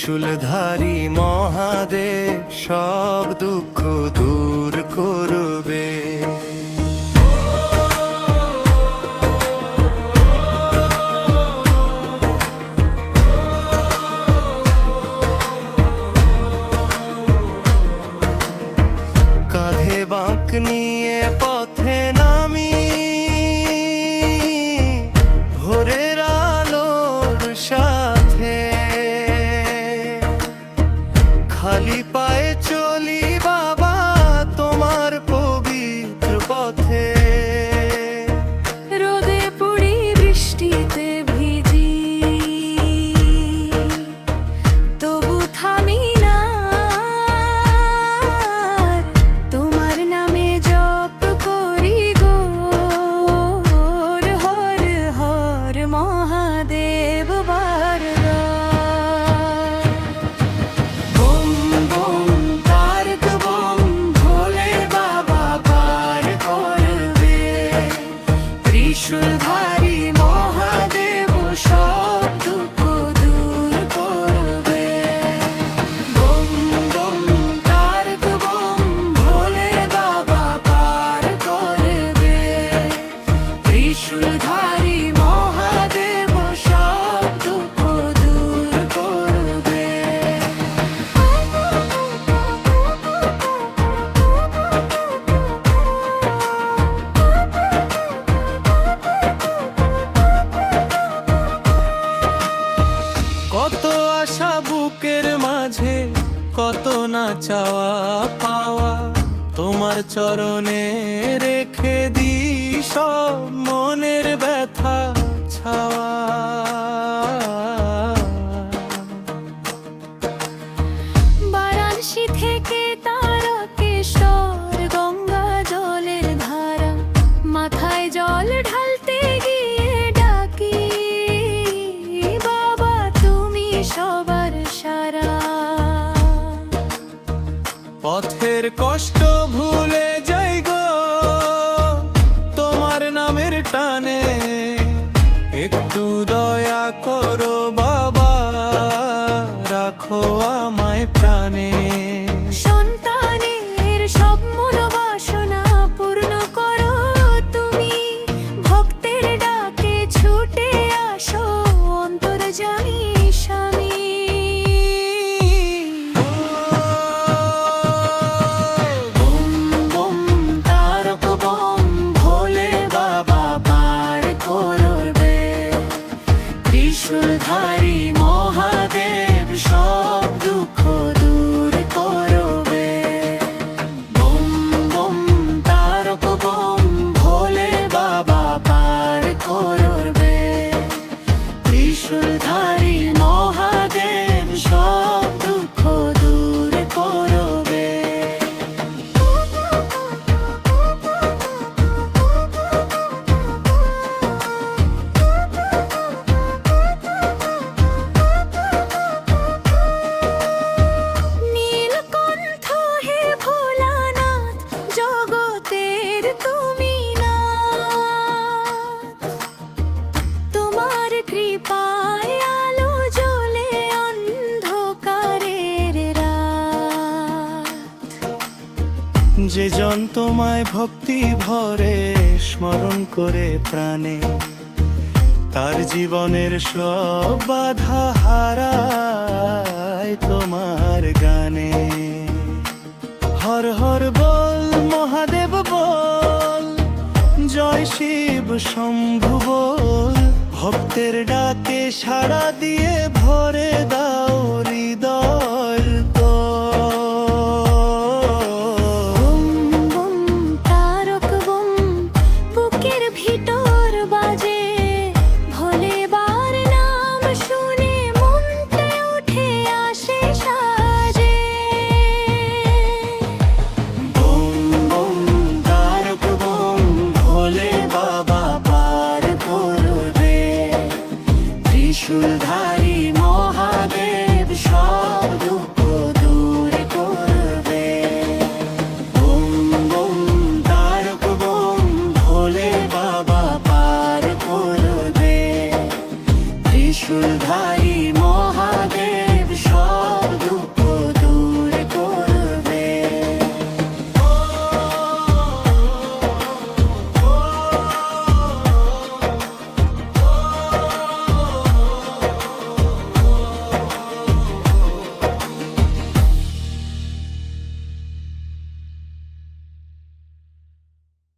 ত্রিশূলধারী মহাদেব সব দুঃখ দূর করবে। কাঁধে বাঁক নিয়ে পথে নামি, ভোরের আলোর সাথে খালি পায়ে চলি বাবা তোমার পবিত্র পথে। রোদে পুড়ি বৃষ্টিতে ভিজি, তবু থামি না, তোমার নামে জপ করি গো হর হর মহাদেব বারবার। ত্রিশূলধারী মহাদেব সব দুঃখ দূর করবে। বম বম তারক বম ভোলে বাবা পার করবে। ত্রিশূলধারী মহাদেব সব দুঃখ দূর করবে। কত আশা বুকের মাঝে, কত না চাওয়া পাওয়া, তোমার চরণে রেখে দি সব মনের ব্যথা ছাওয়া। বারাণসী থেকে তারকেশ্বর গঙ্গা জলের ধারা, মাথায় জল ঢালতে গিয়ে ডাকি বাবা তুমি সবার সারা। পথের কষ্ট ভুলে যাই গো তোমার নামের টানে, একটু দয়া করো বাবা রাখো আমায় প্রাণে। সন্তানের সব মনোবাসনা পূর্ণ করো তুমি, ভক্তের ডাকে ছুটে আসো অন্তর্যামী স্বামী। বম বম তারক বম ভোলে বাবা পার করবে। ত্রিশূলধারী মহাদেব সব দুঃখ দূর করবে। বম বম তারক বম ভোলে বাবা পার করবে। ত্রিশূলধারী মহাদেব সব দুঃখ দূর করবে। নীলকণ্ঠ হে ভোলানাথ জগতের তুমি না, তোমার কৃপায় আলো জ্বলে অন্ধকারের রাত। যে জন তোমায় ভক্তি ভরে স্মরণ করে প্রাণে, তার জীবনের সব বাধা হারায় তোমার গানে। হর হর বল মহাদেব বল, জয় শিব শম্ভু বল, ভক্তের ডাকে সাড়া দিয়ে ভরে দাও হৃদয় বম বম তারক বম বুকের ভিতর বাজে, ভোলে বার নাম শুনে মনটা উঠে আসে সাজে। বম বম তারক বম ভোলে বাবা পার করবে। ত্রিশূলধারী মহাদেব সব দুঃখ দূর করবে। বম বম তারক বম ভোলে বাবা পার করবে। ত্রিশূলধারী